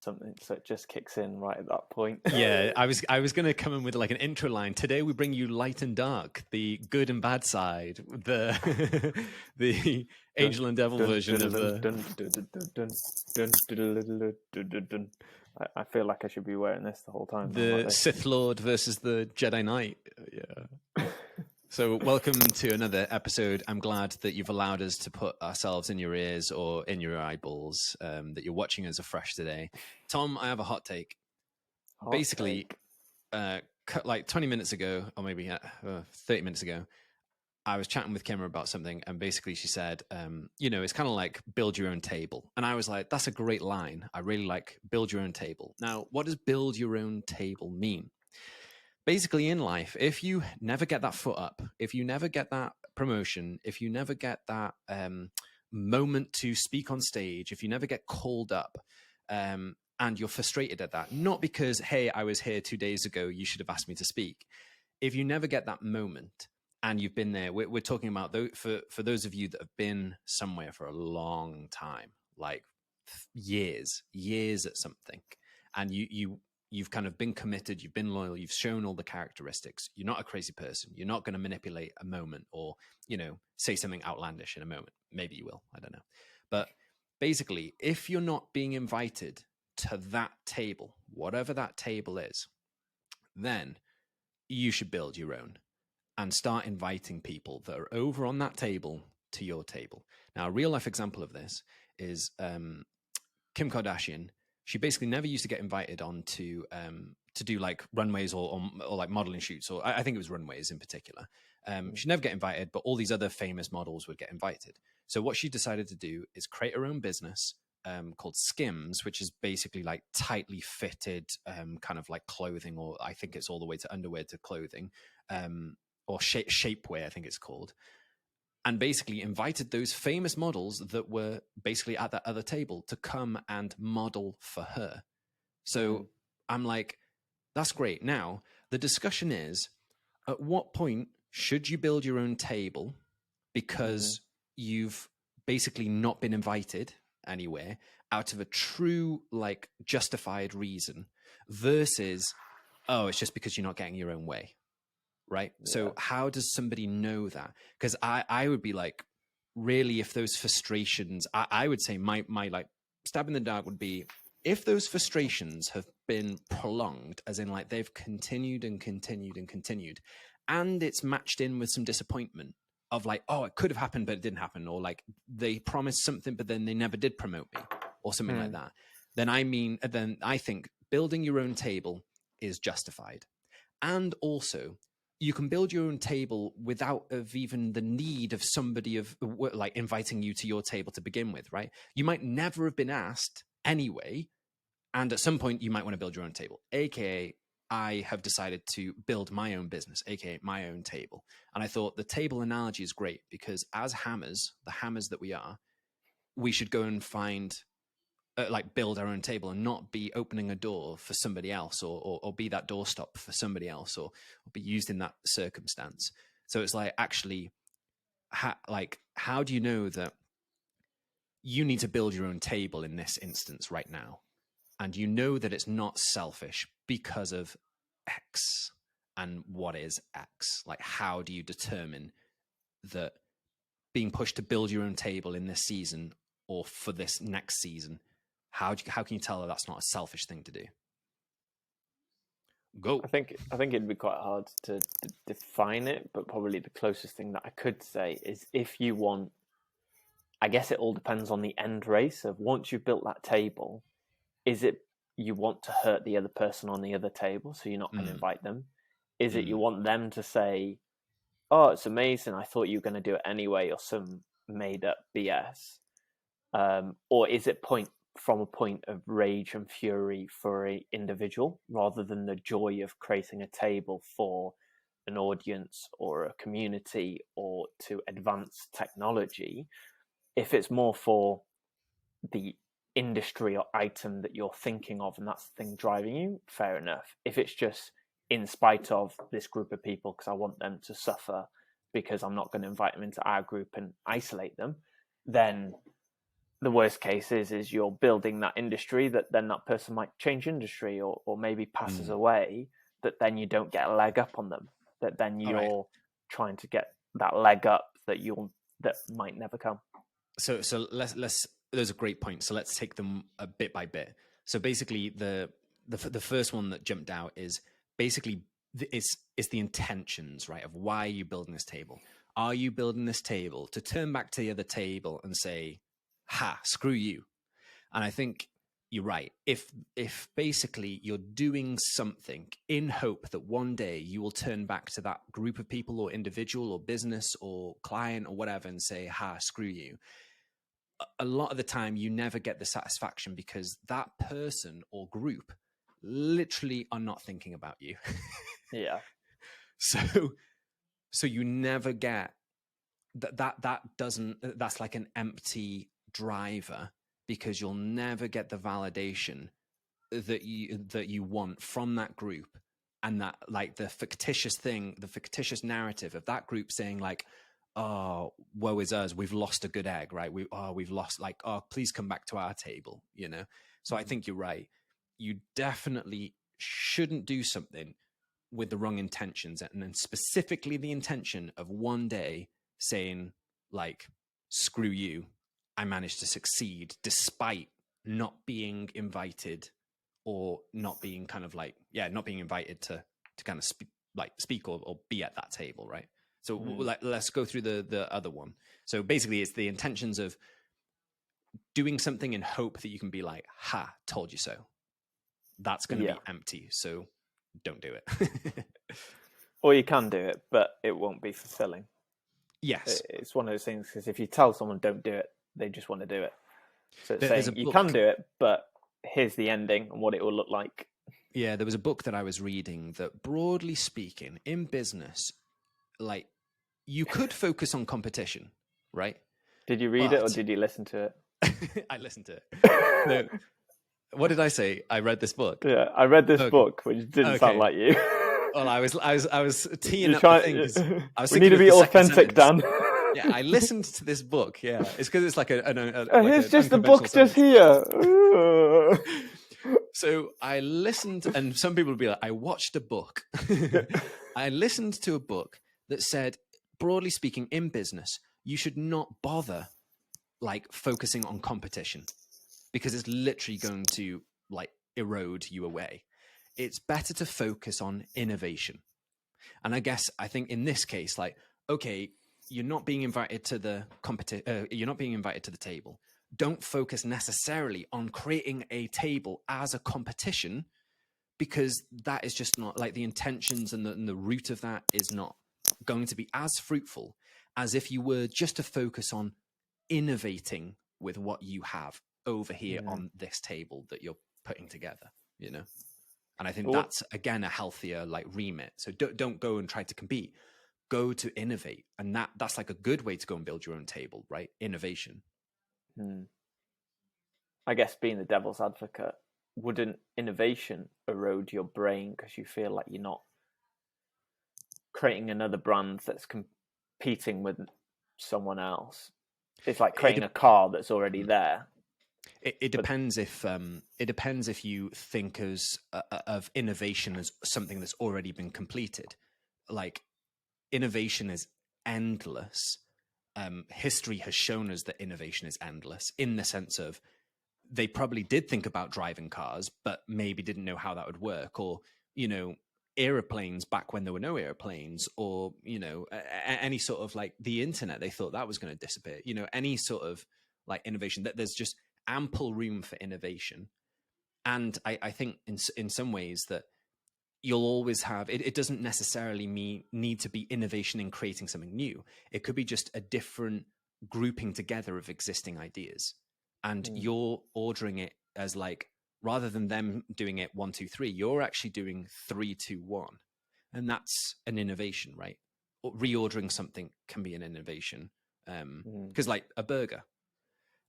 something, so it just kicks in right at that point. Yeah, I was going to come in with like an intro line. Today we bring you light and dark, the good and bad side, the the angel and devil version of the. I feel like I should be wearing this the whole time. The Sith Lord versus the Jedi Knight. Yeah. So welcome to another episode. I'm glad that you've allowed us to put ourselves in your ears or in your eyeballs, that you're watching us afresh today. Tom, I have a hot take. Basically, like 20 minutes ago, or maybe 30 minutes ago, I was chatting with Kimmer about something, and basically she said, it's kind of like build your own table. And I was like, that's a great line. I really like build your own table. Now, what does build your own table mean? Basically, in life, if you never get that foot up, if you never get that promotion, if you never get that moment to speak on stage, if you never get called up, and you're frustrated at that, not because, hey, I was here 2 days ago, you should have asked me to speak. If you never get that moment and you've been there, we're talking about, for those of you that have been somewhere for a long time, like years at something, and you've kind of been committed, you've been loyal, you've shown all the characteristics. You're not a crazy person. You're not going to manipulate a moment or, say something outlandish in a moment. Maybe you will. I don't know. But basically, if you're not being invited to that table, whatever that table is, then you should build your own and start inviting people that are over on that table to your table. Now, a real life example of this is Kim Kardashian. She basically never used to get invited on to do like runways or like modeling shoots, or I think it was runways in particular. She'd never get invited, but all these other famous models would get invited. So what she decided to do is create her own business called Skims, which is basically like tightly fitted kind of like clothing, or I think it's all the way to underwear to clothing, or shapewear, I think it's called. And basically invited those famous models that were basically at that other table to come and model for her. So I'm like, that's great. Now, the discussion is, at what point should you build your own table because you've basically not been invited anywhere out of a true, like, justified reason versus, oh, it's just because you're not getting your own way. Right. Yeah. So how does somebody know that? Because I would be like, really, if those frustrations, I would say my like stab in the dark would be, if those frustrations have been prolonged, as in like they've continued and continued and continued, and it's matched in with some disappointment of like, oh, it could have happened, but it didn't happen. Or like they promised something, but then they never did promote me or something like that. Then I think building your own table is justified. And also, you can build your own table without even the need of somebody of like inviting you to your table to begin with, right? You might never have been asked anyway. And at some point you might want to build your own table, AKA I have decided to build my own business, AKA my own table. And I thought the table analogy is great because as hammers, the hammers that we are, we should go and find like build our own table and not be opening a door for somebody else or be that doorstop for somebody else or be used in that circumstance. So it's like, actually, how do you know that you need to build your own table in this instance right now? And you know that it's not selfish because of X. And what is X? Like, how do you determine that being pushed to build your own table in this season or for this next season, how can you tell that that's not a selfish thing to do? Go. I think it'd be quite hard to define it, but probably the closest thing that I could say is if you want, I guess it all depends on the end race of once you've built that table, is it you want to hurt the other person on the other table, so you're not going to invite them? Is it you want them to say, oh, it's amazing, I thought you were going to do it anyway, or some made up BS? Or is it from a point of rage and fury for an individual rather than the joy of creating a table for an audience or a community or to advance technology? If it's more for the industry or item that you're thinking of and that's the thing driving you, fair enough. If it's just in spite of this group of people because I want them to suffer because I'm not going to invite them into our group and isolate them, then the worst case is you're building that industry that then that person might change industry or maybe passes away, that then you don't get a leg up on them, that then you're trying to get that leg up that might never come. So let's those are great points. So let's take them a bit by bit. So basically the first one that jumped out is basically it's the intentions, right, of why are you building this table. Are you building this table to turn back to the other table and say, ha, screw you? And I think you're right. If basically you're doing something in hope that one day you will turn back to that group of people or individual or business or client or whatever and say, ha, screw you, a lot of the time you never get the satisfaction because that person or group literally are not thinking about you. Yeah. So you never get that's like an empty driver, because you'll never get the validation that you want from that group, and that like the fictitious narrative of that group saying like, oh, woe is us, we've lost a good egg, right? We've lost, like, oh, please come back to our table, you know? So I think you're right. You definitely shouldn't do something with the wrong intentions, and then specifically the intention of one day saying like, screw you, I managed to succeed despite not being invited, or not being kind of like, not being invited to kind of speak or be at that table, right? So let's go through the other one. So basically it's the intentions of doing something in hope that you can be like, ha, told you so. That's going to be empty. So don't do it. Or you can do it, but it won't be fulfilling. Yes. It's one of those things, because if you tell someone don't do it, they just want to do it. So it's saying you book, can do it, but here's the ending and what it will look like. Yeah, there was a book that I was reading that, broadly speaking, in business, like, you could focus on competition, right? Did you read it or did you listen to it? I listened to it. No. What did I say? I read this book. Yeah, I read this book, which didn't sound like you. Well, I was teeing up the thing. I was we need to be authentic, Dan. Yeah, I listened to this book. Yeah, it's because it's like here's just the book just here. So I listened, and some people would be like, I watched a book. I listened to a book that said, broadly speaking, in business, you should not bother like focusing on competition, because it's literally going to like erode you away. It's better to focus on innovation. And I think in this case, like, okay, you're not being invited to the you're not being invited to the table. Don't focus necessarily on creating a table as a competition, because that is just not like the intentions, and the root of that is not going to be as fruitful as if you were just to focus on innovating with what you have over here on this table that you're putting together, you know? And I think that's, again, a healthier like remit. So don't go and try to compete. Go to innovate. And that's like a good way to go and build your own table, right? Innovation. I guess, being the devil's advocate, wouldn't innovation erode your brain because you feel like you're not creating another brand that's competing with someone else? It's like creating a car that's already there. It depends if you think of innovation as something that's already been completed. Like, innovation is endless. History has shown us that innovation is endless, in the sense of they probably did think about driving cars, but maybe didn't know how that would work, or, you know, airplanes back when there were no airplanes, or, you know, any sort of like the internet, they thought that was going to disappear. You know, any sort of like innovation, that there's just ample room for innovation. And I think in some ways that you'll always have it doesn't necessarily need to be innovation in creating something new. It could be just a different grouping together of existing ideas, and you're ordering it as like, rather than them doing it 1, 2, 3, you're actually doing 3, 2, 1, and that's an innovation, right? Or reordering something can be an innovation, because like a burger,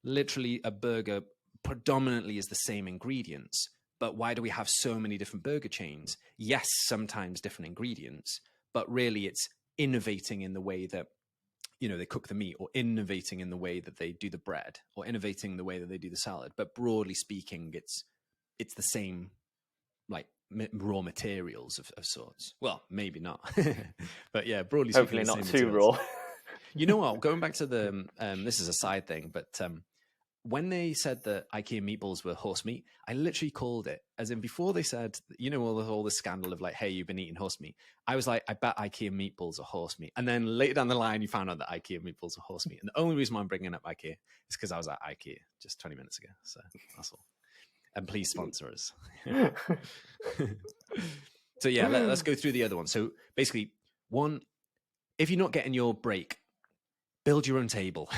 literally a burger predominantly is the same ingredients, but why do we have so many different burger chains? Yes, sometimes different ingredients, but really it's innovating in the way that they cook the meat, or innovating in the way that they do the bread, or innovating the way that they do the salad. But broadly speaking, it's the same, like raw materials of sorts. Well, maybe not, but yeah, broadly speaking, Hopefully not the same too materials. raw. You know what? Going back to the this is a side thing, but when they said that IKEA meatballs were horse meat, I literally called it, as in before they said, all the scandal of like, hey, you've been eating horse meat. I was like, I bet IKEA meatballs are horse meat. And then later down the line, you found out that IKEA meatballs are horse meat. And the only reason why I'm bringing up IKEA is because I was at IKEA just 20 minutes ago. So that's all. And please sponsor us. So yeah, let's go through the other one. So basically, one, if you're not getting your break, build your own table.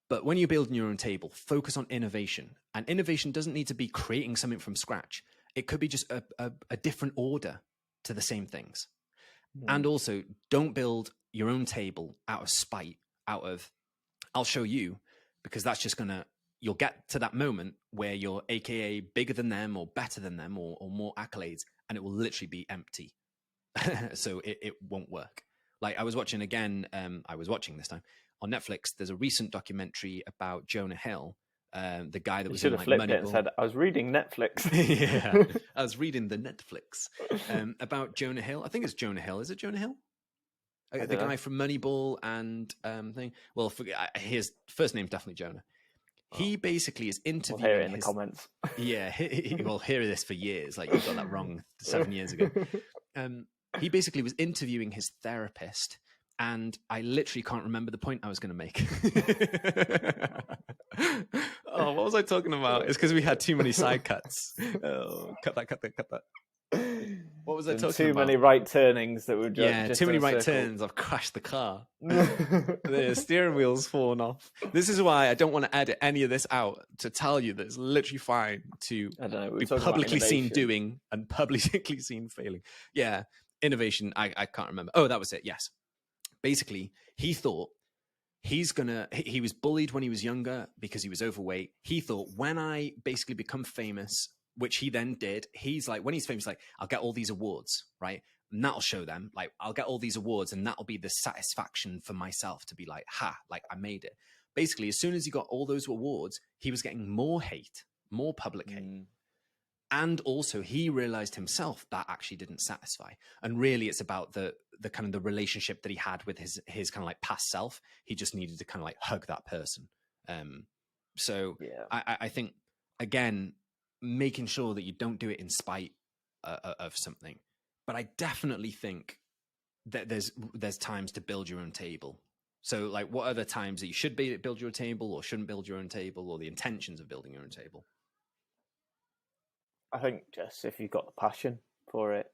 But when you're building your own table, focus on innovation. And innovation doesn't need to be creating something from scratch. It could be just a different order to the same things. And also, don't build your own table out of spite, out of, I'll show you, because that's just you'll get to that moment where you're AKA bigger than them or better than them or more accolades, and it will literally be empty. So it won't work. Like I was watching this time on Netflix. There's a recent documentary about Jonah Hill, the guy that was in like flipped Moneyball. it and said, I was reading Netflix. Yeah, I was reading the Netflix about Jonah Hill. I think it's Jonah Hill. Is it Jonah Hill? The guy from Moneyball and thing. Well, his first name's definitely Jonah. He basically is interviewing. We'll hear it in the comments. Yeah, we'll hear this for years. Like you got that wrong 7 years ago. He basically was interviewing his therapist, and I literally can't remember the point I was going to make. Oh, what was I talking about? It's because we had too many side cuts. Oh, cut that. What was I talking about? Too many right turnings that were just too many right turns. I've crashed the car. The steering wheel's fallen off. This is why I don't want to edit any of this out, to tell you that it's literally fine to be publicly seen doing and publicly seen failing. Yeah, innovation. I can't remember. Oh, that was it. Yes. Basically, he thought he was bullied when he was younger because he was overweight. He thought, when I basically become famous, which he then did, he's like, when he's famous, like, I'll get all these awards, right? And that'll show them, like, I'll get all these awards and that'll be the satisfaction for myself to be like, like I made it. Basically, as soon as he got all those awards, he was getting more hate, more public hate. And also he realized himself that actually didn't satisfy. And really it's about the kind of the relationship that he had with his kind of like past self. He just needed to kind of like hug that person. So yeah. I think, again, making sure that you don't do it in spite of something. But I definitely think that there's times to build your own table. So like, what are the times that you should build your table or shouldn't build your own table, or the intentions of building your own table? I think just if you've got the passion for it,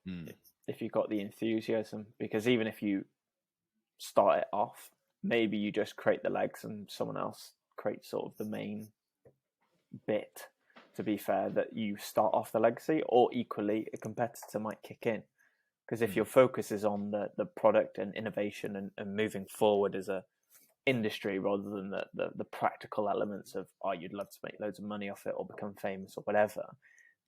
if you've got the enthusiasm, because even if you start it off, maybe you just create the legs and someone else creates sort of the main bit, to be fair, that you start off the legacy, or equally a competitor might kick in. Because if your focus is on the product and innovation and moving forward as a industry rather than the practical elements of, you'd love to make loads of money off it or become famous or whatever,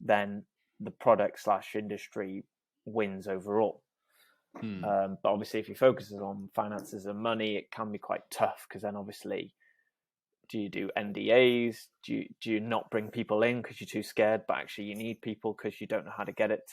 then the product / industry wins overall. But obviously if your focus is on finances and money, it can be quite tough, because then obviously, do you do NDAs? Do you not bring people in because you're too scared, but actually you need people because you don't know how to get it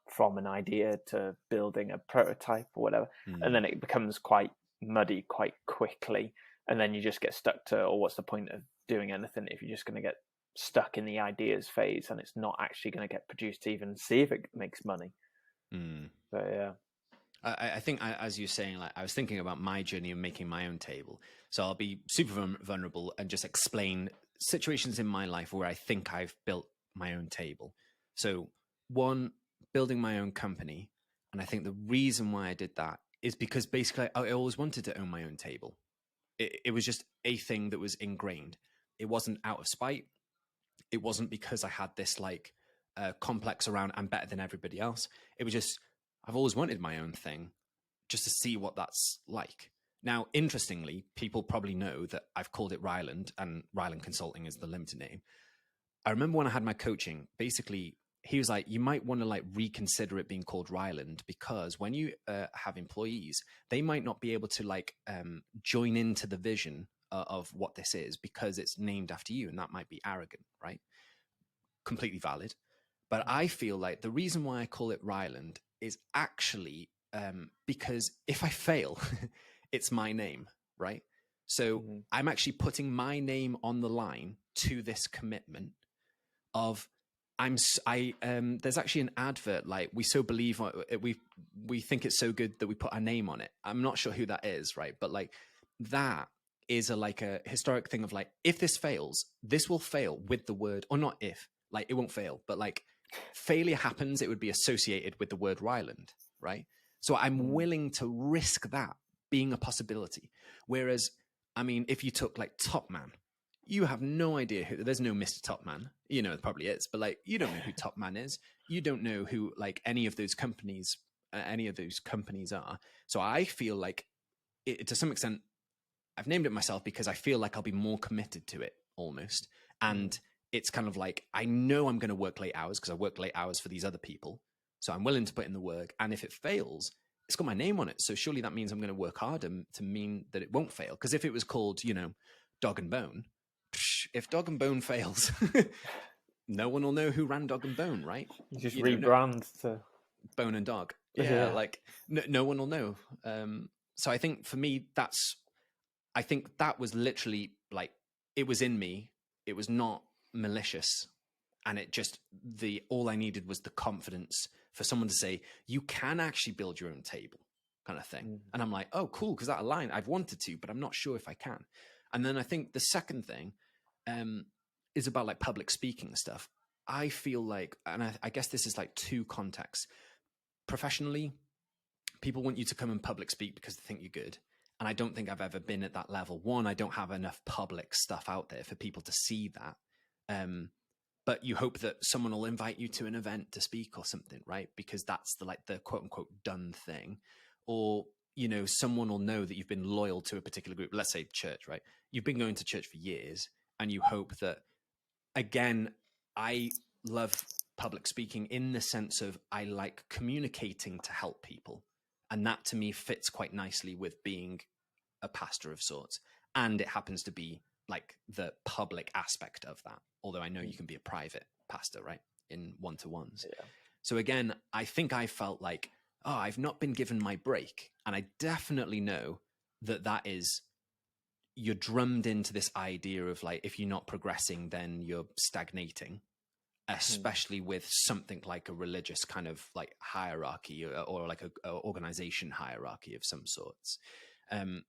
from an idea to building a prototype or whatever. And then it becomes quite muddy quite quickly. And then you just get stuck to, what's the point of doing anything if you're just going to get stuck in the ideas phase and it's not actually going to get produced to even see if it makes money. But yeah. I think, as you're saying, like, I was thinking about my journey of making my own table. So I'll be super vulnerable and just explain situations in my life where I think I've built my own table. So one, building my own company. And I think the reason why I did that is because basically I always wanted to own my own table. It was just a thing that was ingrained. It wasn't out of spite. It wasn't because I had this like complex around I'm better than everybody else. It was just, I've always wanted my own thing just to see what that's like. Now, interestingly, people probably know that I've called it Ryland, and Ryland Consulting is the limited name. I remember when I had my coaching, basically he was like, you might want to like reconsider it being called Ryland, because when you have employees, they might not be able to like join into the vision of what this is because it's named after you, and that might be arrogant, right? Completely valid. But I feel like the reason why I call it Ryland is actually because if I fail, it's my name, right? So I'm actually putting my name on the line to this commitment of there's actually an advert, like we so believe we think it's so good that we put our name on it. I'm not sure who that is, right? But like that is like a historic thing of like, if this fails, this will fail with the word, or not if, like it won't fail, but like failure happens, it would be associated with the word Ryland, right? So I'm willing to risk that being a possibility. Whereas, I mean, if you took like Top Man, you have no idea who, there's no Mr. Top Man, you know, it probably is, but like, you don't know who Top Man is. You don't know who like any of those companies are. So I feel like to some extent, I've named it myself because I feel like I'll be more committed to it almost. And it's kind of like, I know I'm going to work late hours because I work late hours for these other people. So I'm willing to put in the work. And if it fails, it's got my name on it. So surely that means I'm going to work harder to mean that it won't fail. Because if it was called, you know, Dog and Bone, if Dog and Bone fails, no one will know who ran Dog and Bone, right? You just rebrand to Bone and Dog. Yeah. Like no one will know. So I think for me, I think that was literally like, it was in me. It was not malicious. And it just, all I needed was the confidence for someone to say, you can actually build your own table kind of thing. And I'm like, oh, cool. Because that aligned. I've wanted to, but I'm not sure if I can. And then I think the second thing is about like public speaking stuff. I feel like, and I guess this is like two contexts. Professionally, people want you to come and public speak because they think you're good. And I don't think I've ever been at that level. One, I don't have enough public stuff out there for people to see that. But you hope that someone will invite you to an event to speak or something, right? Because that's the quote unquote done thing. Or, you know, someone will know that you've been loyal to a particular group. Let's say church, right? You've been going to church for years and you hope that, again, I love public speaking in the sense of I like communicating to help people. And that to me fits quite nicely with being a pastor of sorts. And it happens to be like the public aspect of that. Although I know you can be a private pastor, right? In one-to-ones. Yeah. So again, I think I felt like, oh, I've not been given my break. And I definitely know that is, you're drummed into this idea of like, if you're not progressing, then you're stagnating, especially with something like a religious kind of like hierarchy or like a organization hierarchy of some sorts.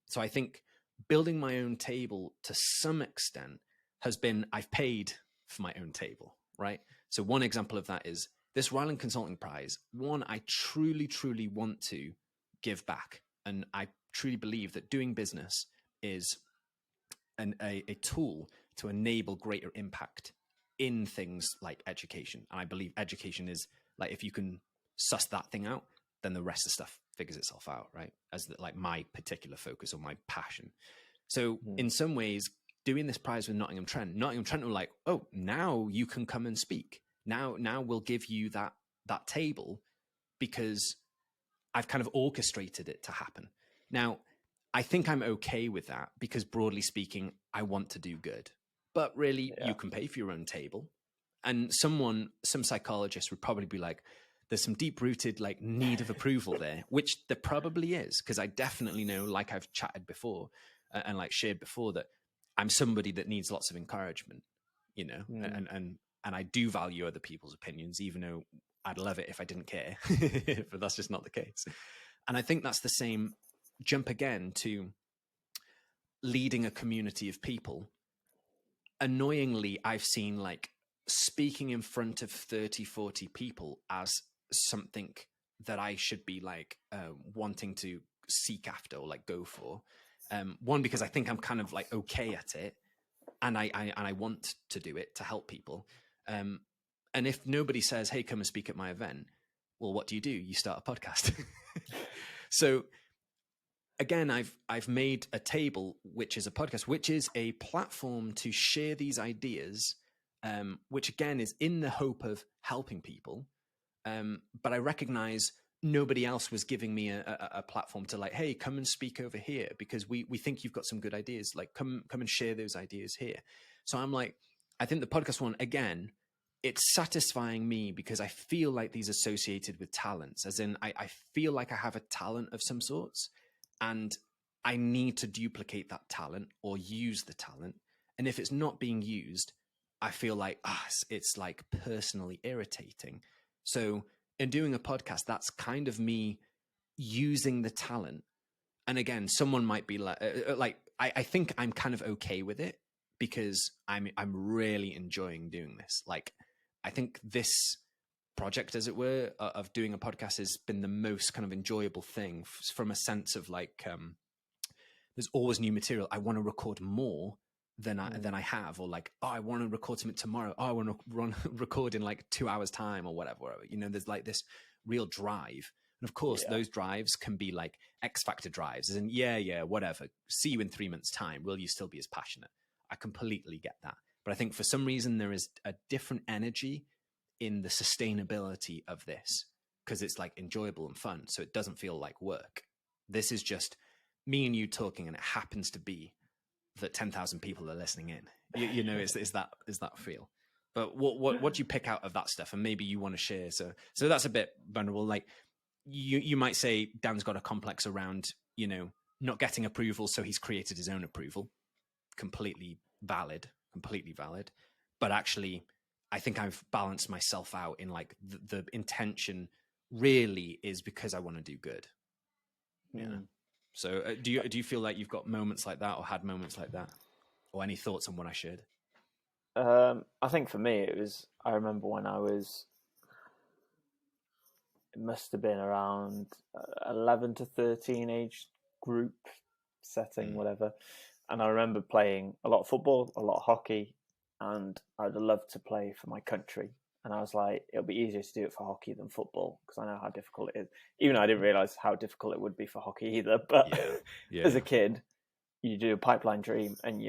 So I think building my own table to some extent has been, I've paid for my own table, right? So one example of that is this Ryland Consulting Prize. One, I truly, truly want to give back. And I truly believe that doing business is a tool to enable greater impact in things like education. And I believe education is like, if you can suss that thing out, then the rest of the stuff figures itself out, right? As like my particular focus or my passion. So in some ways, doing this prize with Nottingham Trent were like, oh, now you can come and speak. Now we'll give you that table because I've kind of orchestrated it to happen. Now, I think I'm okay with that because broadly speaking, I want to do good. But really, you can pay for your own table. And some psychologist would probably be like, there's some deep-rooted like need of approval there, which there probably is, because I definitely know, like I've chatted before and like shared before, that I'm somebody that needs lots of encouragement, you know, and I do value other people's opinions, even though I'd love it if I didn't care, but that's just not the case. And I think that's the same jump again to leading a community of people. Annoyingly, I've seen like speaking in front of 30, 40 people as something that I should be like wanting to seek after or like go for. One, because I think I'm kind of like okay at it, and I want to do it to help people. And if nobody says, "Hey, come and speak at my event," well, what do? You start a podcast. So again, I've made a table, which is a podcast, which is a platform to share these ideas which again is in the hope of helping people. But I recognize nobody else was giving me a platform to like, hey, come and speak over here because we think you've got some good ideas. Like, come and share those ideas here. So I'm like, I think the podcast one, again, it's satisfying me because I feel like these associated with talents, as in I feel like I have a talent of some sorts and I need to duplicate that talent or use the talent. And if it's not being used, I feel like it's like personally irritating. So in doing a podcast, that's kind of me using the talent. And again, someone might be like I think I'm kind of okay with it because I'm really enjoying doing this. Like, I think this project, as it were, of doing a podcast has been the most kind of enjoyable thing from a sense of like, there's always new material. I want to record more than I have, or like, I want to record something tomorrow. I want to record in like 2 hours time or whatever. You know, there's like this real drive. And of course, those drives can be like X Factor drives, as in, whatever. See you in 3 months' time. Will you still be as passionate? I completely get that. But I think for some reason there is a different energy in the sustainability of this because it's like enjoyable and fun. So it doesn't feel like work. This is just me and you talking, and it happens to be that 10,000 people are listening in. You know, is that feel? But what do you pick out of that stuff? And maybe you want to share. So that's a bit vulnerable. Like you might say Dan's got a complex around, you know, not getting approval, so he's created his own approval. Completely valid. But actually, I think I've balanced myself out in like the intention really is because I want to do good. Yeah. So do you feel like you've got moments like that or had moments like that? Or any thoughts on what I shared? I think for me, I remember when it must have been around 11 to 13 age group setting, whatever. And I remember playing a lot of football, a lot of hockey, and I'd love to play for my country. And I was like, it'll be easier to do it for hockey than football because I know how difficult it is. Even though I didn't realize how difficult it would be for hockey either. But as a kid, you do a pipeline dream and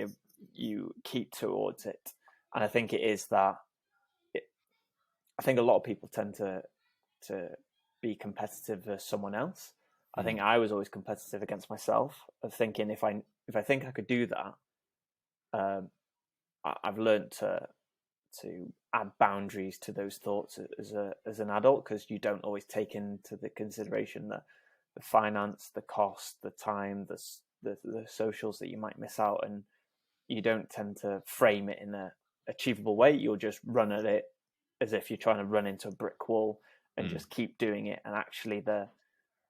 you keep towards it. And I think it is that. I think a lot of people tend to be competitive versus someone else. I think I was always competitive against myself, of thinking if I think I could do that, I've learned to add boundaries to those thoughts as an adult, because you don't always take into the consideration the finance, the cost, the time, the socials that you might miss out, and you don't tend to frame it in a achievable way. You'll just run at it as if you're trying to run into a brick wall and just keep doing it, and actually the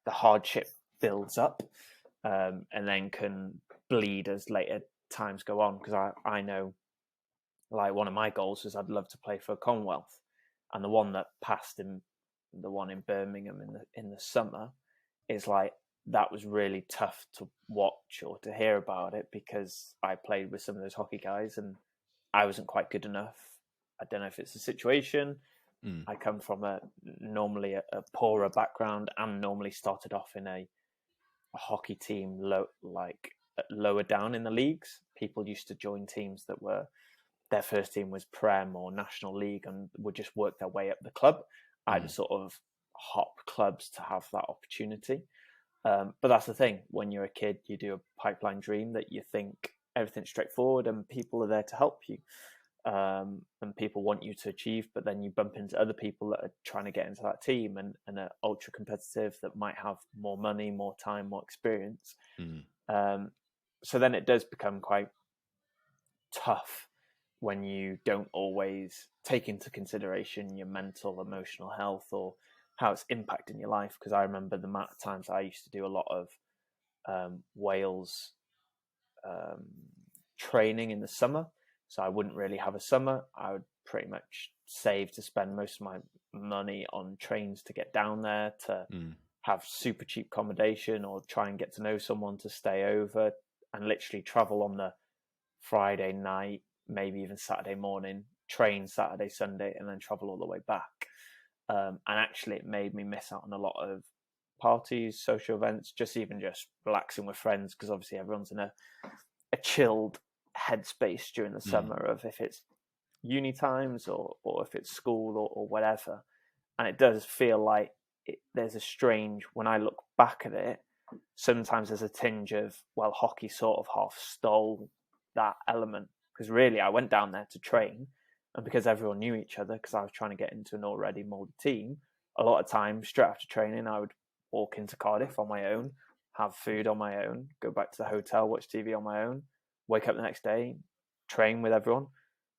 hardship builds up and then can bleed as later times go on. Because I know, like, one of my goals was I'd love to play for Commonwealth, and the one that passed in the one in Birmingham in the summer is like, that was really tough to watch or to hear about it, because I played with some of those hockey guys and I wasn't quite good enough. I don't know if it's a situation. I come from normally a poorer background and normally started off in a hockey team lower down in the leagues. People used to join teams that were, their first team was Prem or National League and would just work their way up the club. I had to sort of hop clubs to have that opportunity. But that's the thing. When you're a kid, you do a pipeline dream that you think everything's straightforward and people are there to help you. And people want you to achieve, but then you bump into other people that are trying to get into that team and are ultra competitive, that might have more money, more time, more experience. So then it does become quite tough when you don't always take into consideration your mental, emotional health or how it's impacting your life. Because I remember the amount of times I used to do a lot of Wales training in the summer. So I wouldn't really have a summer. I would pretty much save to spend most of my money on trains to get down there, to have super cheap accommodation, or try and get to know someone to stay over, and literally travel on the Friday night, maybe even Saturday morning, train Saturday, Sunday, and then travel all the way back. And actually it made me miss out on a lot of parties, social events, just relaxing with friends, because obviously everyone's in a chilled headspace during the summer of if it's uni times or if it's school or whatever. And it does feel like there's a strange, when I look back at it, sometimes there's a tinge of, well, hockey sort of half stole that element. Because really, I went down there to train, and because everyone knew each other, because I was trying to get into an already molded team, a lot of times, straight after training, I would walk into Cardiff on my own, have food on my own, go back to the hotel, watch TV on my own, wake up the next day, train with everyone,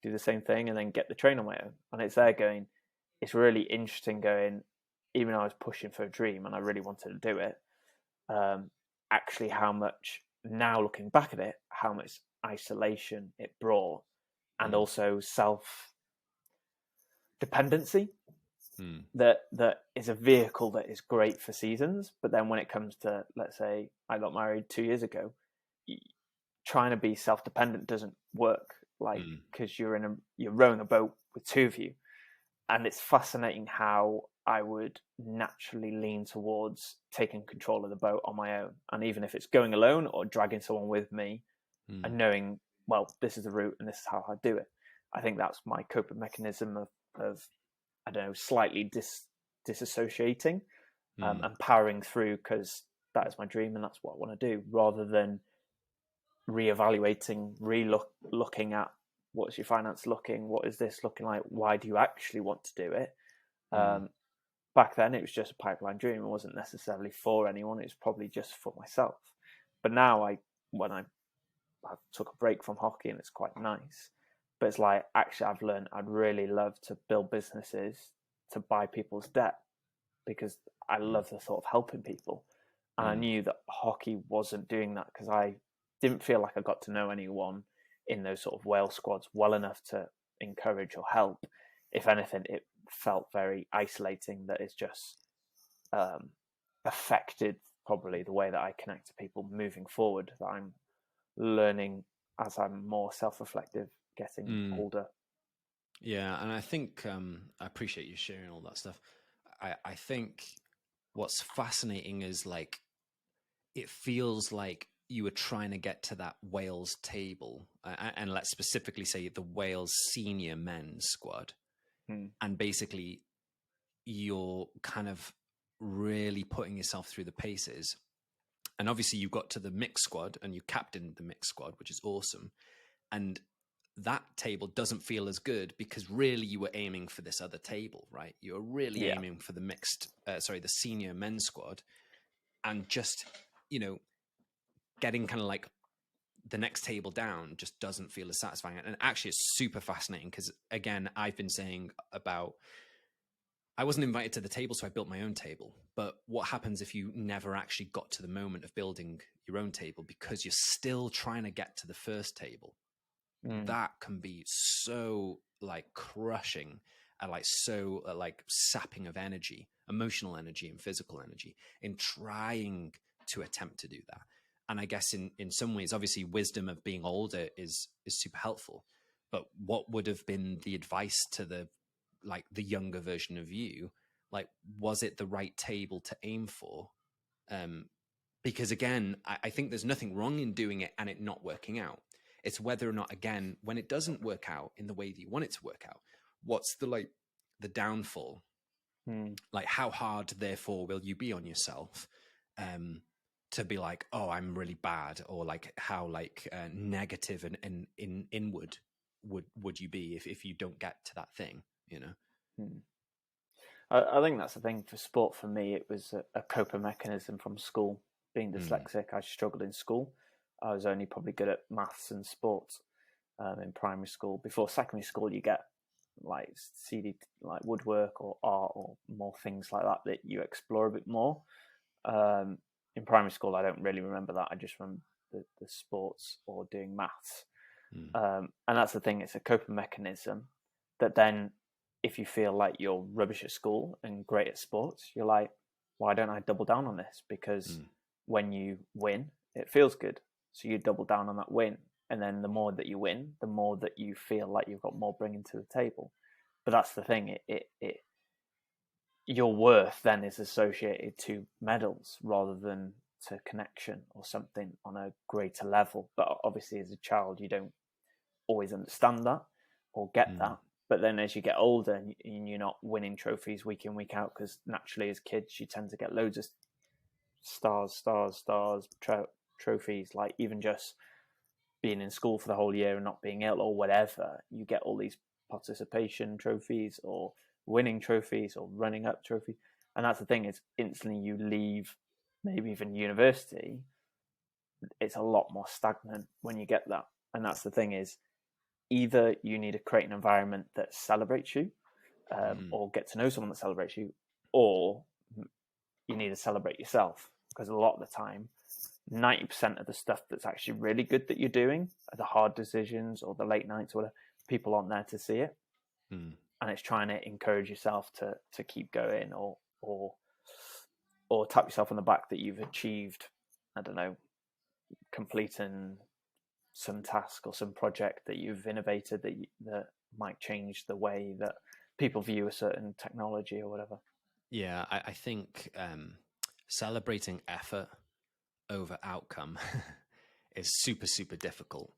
do the same thing, and then get the train on my own. And it's there going, it's really interesting going, even though I was pushing for a dream and I really wanted to do it, actually how much, now looking back at it, how much isolation it brought, and also self-dependency. That is a vehicle that is great for seasons, but then when it comes to, let's say, I got married 2 years ago, trying to be self-dependent doesn't work, like, because you're rowing a boat with two of you. And it's fascinating how I would naturally lean towards taking control of the boat on my own. And even if it's going alone or dragging someone with me and knowing, well, this is the route and this is how I do it. I think that's my coping mechanism of I don't know, slightly disassociating and powering through, because that is my dream and that's what I want to do, rather than reevaluating, looking at what's your finance looking, what is this looking like, why do you actually want to do it. Back then it was just a pipeline dream. It wasn't necessarily for anyone, it was probably just for myself. But now when I took a break from hockey, and it's quite nice, but it's like, actually I've learned I'd really love to build businesses to buy people's debt, because I love the thought of helping people. And I knew that hockey wasn't doing that, because I didn't feel like I got to know anyone in those sort of Wales squads well enough to encourage or help. If anything, it felt very isolating, that it's just affected probably the way that I connect to people moving forward, that I'm learning as I'm more self-reflective, getting older. Yeah, and I think I appreciate you sharing all that stuff. I think what's fascinating is, like, it feels like you were trying to get to that Wales table, and let's specifically say the Wales senior men's squad, and basically you're kind of really putting yourself through the paces. And obviously you got to the mixed squad and you captained the mixed squad, which is awesome. And that table doesn't feel as good, because really you were aiming for this other table, right? You were really aiming for the the senior men's squad, and just, getting kind of like the next table down just doesn't feel as satisfying. And actually it's super fascinating, because again, I've been saying about, I wasn't invited to the table, so I built my own table. But what happens if you never actually got to the moment of building your own table, because you're still trying to get to the first table? That can be so, like, crushing and, like, so like sapping of energy, emotional energy and physical energy, in trying to attempt to do that. And I guess in some ways, obviously, wisdom of being older is super helpful. But what would have been the advice to the younger version of you? Like, was it the right table to aim for? Because again, I think there's nothing wrong in doing it and it not working out. It's whether or not, again, when it doesn't work out in the way that you want it to work out, what's the downfall? Like, how hard, therefore, will you be on yourself to be like, oh, I'm really bad, or like how negative and inward would you be if you don't get to that thing, I think that's the thing for sport. For me, it was a coping mechanism from school. Being dyslexic, I struggled in school. I was only probably good at maths and sports in primary school. Before secondary school, you get like woodwork or art or more things like that you explore a bit more. In primary school, I don't really remember that. I just remember the sports or doing maths. And that's the thing. It's a coping mechanism that then, if you feel like you're rubbish at school and great at sports, you're like, why don't I double down on this? Because when you win, it feels good. So you double down on that win. And then the more that you win, the more that you feel like you've got more bringing to the table. But that's the thing. Your worth then is associated to medals rather than to connection or something on a greater level. But obviously, as a child, you don't always understand that. or get that. But then as you get older and you're not winning trophies week in, week out, because naturally as kids you tend to get loads of stars, trophies, like even just being in school for the whole year and not being ill or whatever, you get all these participation trophies or winning trophies or running up trophies. And that's the thing, is instantly you leave maybe even university, it's a lot more stagnant when you get that. And that's the thing, is either you need to create an environment that celebrates you, or get to know someone that celebrates you, or you need to celebrate yourself. Because a lot of the time, 90% of the stuff that's actually really good that you're doing, are the hard decisions or the late nights or whatever, people aren't there to see it. And it's trying to encourage yourself to keep going, or tap yourself on the back that you've achieved, I don't know, completing some task or some project that you've innovated that might change the way that people view a certain technology or whatever. Yeah, I think celebrating effort over outcome is super, super difficult.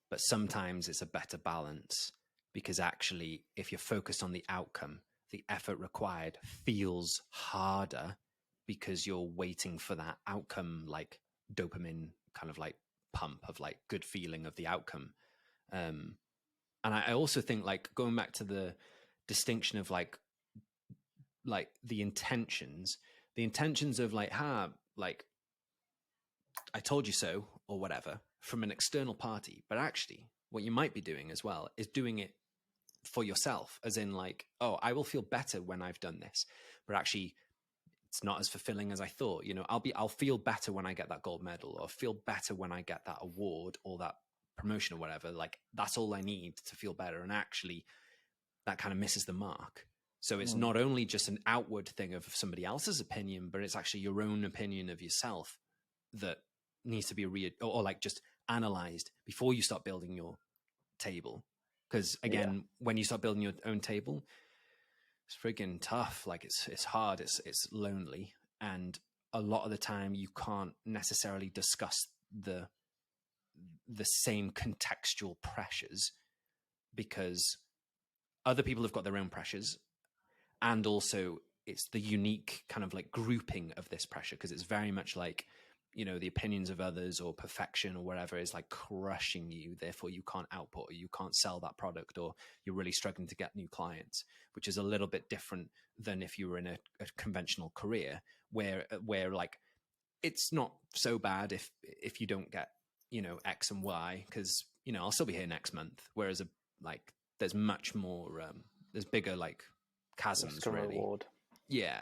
But sometimes it's a better balance, because actually, if you're focused on the outcome, the effort required feels harder because you're waiting for that outcome, like dopamine kind of like pump of like good feeling of the outcome. And I also think, like, going back to the distinction of like the intentions of like, like I told you so or whatever from an external party, but actually what you might be doing as well is doing it for yourself, as in like, oh, I will feel better when I've done this, but actually it's not as fulfilling as I thought. You know, I'll feel better when I get that gold medal, or feel better when I get that award or that promotion or whatever. Like, that's all I need to feel better. And actually that kind of misses the mark. So it's not only just an outward thing of somebody else's opinion, but it's actually your own opinion of yourself that needs to be or like just analyzed before you start building your table. Because again, when you start building your own table, it's freaking tough. Like it's hard. It's lonely. And a lot of the time you can't necessarily discuss the same contextual pressures, because other people have got their own pressures. And also it's the unique kind of like grouping of this pressure, because it's very much like, you know, the opinions of others or perfection or whatever is like crushing you. Therefore you can't output, or you can't sell that product, or you're really struggling to get new clients, which is a little bit different than if you were in a conventional career where like it's not so bad if you don't get, you know, X and Y, because, you know, I'll still be here next month. Whereas like there's much more, there's bigger like chasms, really. Reward. Yeah,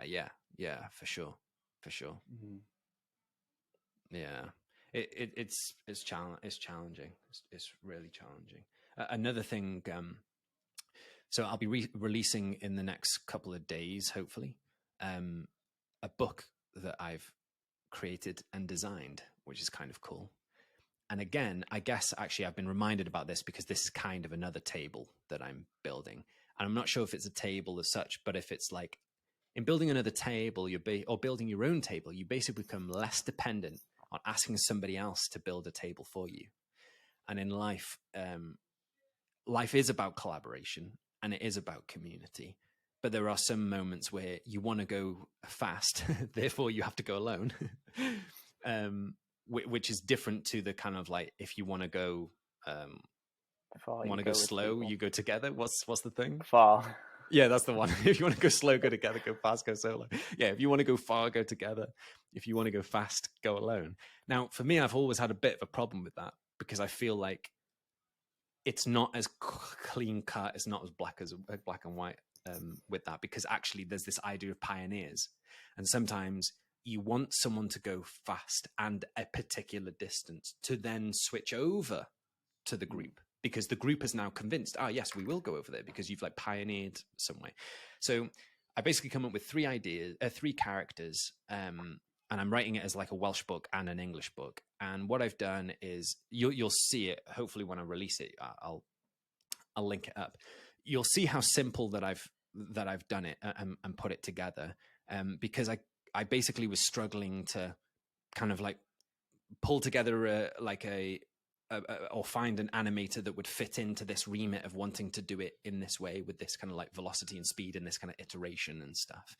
for sure. Yeah, it's challenging. It's really challenging. Another thing. So I'll be releasing in the next couple of days, hopefully, a book that I've created and designed, which is kind of cool. And again, I guess actually I've been reminded about this because this is kind of another table that I'm building. And I'm not sure if it's a table as such, but if it's like, in building another table, or building your own table, you basically become less dependent on asking somebody else to build a table for you. And in life, life is about collaboration and it is about community. But there are some moments where you want to go fast, therefore you have to go alone, which is different to the kind of like, if you want to go, slow, you go together. What's the thing? Far. Yeah, that's the one. If you want to go slow, go together. Go fast, go solo. Yeah, if you want to go far, go together. If you want to go fast, go alone. Now, for me, I've always had a bit of a problem with that, because I feel like it's not as clean cut. It's not as black and white with that, because actually there's this idea of pioneers. And sometimes you want someone to go fast and a particular distance to then switch over to the group, because the group is now convinced, yes, we will go over there because you've like pioneered some way. So I basically come up with three characters, and I'm writing it as like a Welsh book and an English book. And what I've done is, you'll see it hopefully when I release it. I'll link it up. You'll see how simple that I've done it and put it together, because I basically was struggling to kind of like pull together a or find an animator that would fit into this remit of wanting to do it in this way with this kind of like velocity and speed and this kind of iteration and stuff.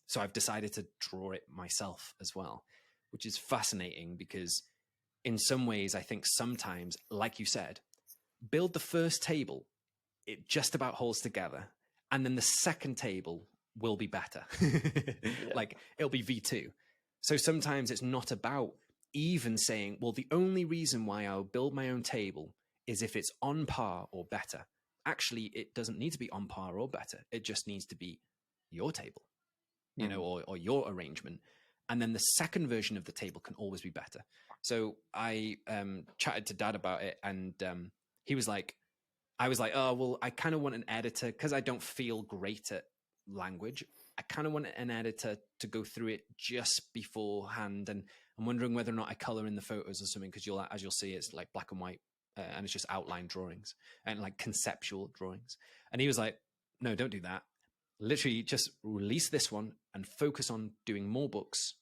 So I've decided to draw it myself as well, which is fascinating because in some ways, I think sometimes, like you said, build the first table, it just about holds together. And then the second table will be better. Like it'll be V2. So sometimes it's not about even saying, well, the only reason why I'll build my own table is if it's on par or better. Actually, it doesn't need to be on par or better. It just needs to be your table, you know, or your arrangement. And then the second version of the table can always be better. So I chatted to Dad about it, and he was like, I was like, oh, well, I kind of want an editor because I don't feel great at language. I kind of want an editor to go through it just beforehand. And I'm wondering whether or not I color in the photos or something, because as you'll see, it's like black and white and it's just outline drawings and like conceptual drawings. And he was like, no, don't do that. Literally just release this one and focus on doing more books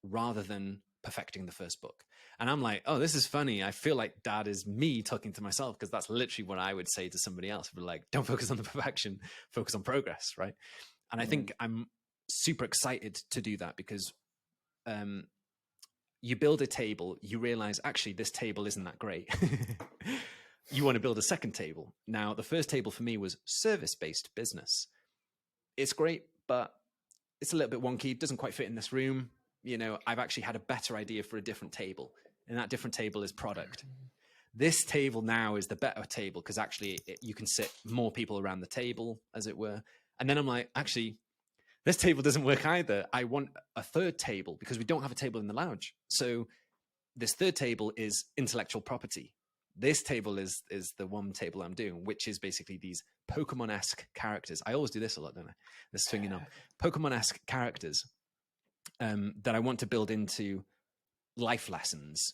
rather than perfecting the first book. And I'm like, oh, this is funny. I feel like Dad is me talking to myself, because that's literally what I would say to somebody else. But like, don't focus on the perfection, focus on progress, right? And I think I'm super excited to do that because you build a table, you realize actually this table isn't that great. You want to build a second table. Now, the first table for me was service-based business. It's great, but it's a little bit wonky. It doesn't quite fit in this room. You know, I've actually had a better idea for a different table, and that different table is product. This table now is the better table because actually you can sit more people around the table, as it were. And then I'm like, actually, this table doesn't work either. I want a third table because we don't have a table in the lounge. So this third table is intellectual property. This table is the one table I'm doing, which is basically these Pokemon-esque characters. I always do this a lot, don't I? This swinging on Pokemon-esque characters that I want to build into life lessons,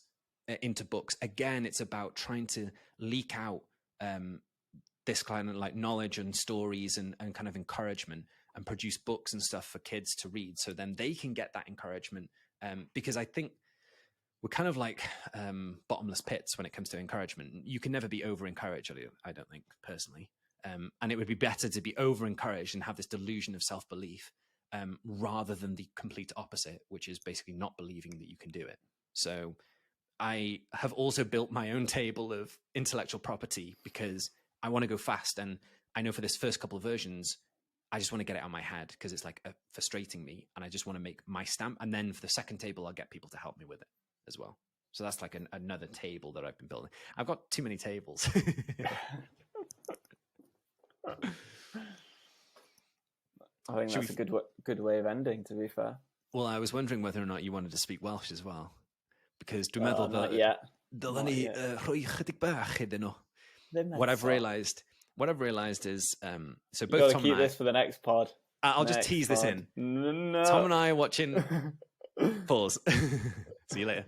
into books. Again, it's about trying to leak out this kind of like knowledge and stories and kind of encouragement, and produce books and stuff for kids to read, so then they can get that encouragement. Because I think we're kind of like bottomless pits when it comes to encouragement. You can never be over-encouraged, I don't think, personally. And it would be better to be over-encouraged and have this delusion of self-belief rather than the complete opposite, which is basically not believing that you can do it. So I have also built my own table of intellectual property because I want to go fast. And I know for this first couple of versions, I just want to get it out of my head because it's like frustrating me, and I just want to make my stamp. And then for the second table, I'll get people to help me with it as well. So that's like another table that I've been building. I've got too many tables. I think that's a good way of ending, to be fair. Well, I was wondering whether or not you wanted to speak Welsh as well, because dwi'n meddwl not yet. Dylen ni rhoi chydig bach iddyn nhw. What I've realized is so both Tom keep and I, this for the next pod. I'll just tease this in. No. Tom and I are watching. Pause. See you later.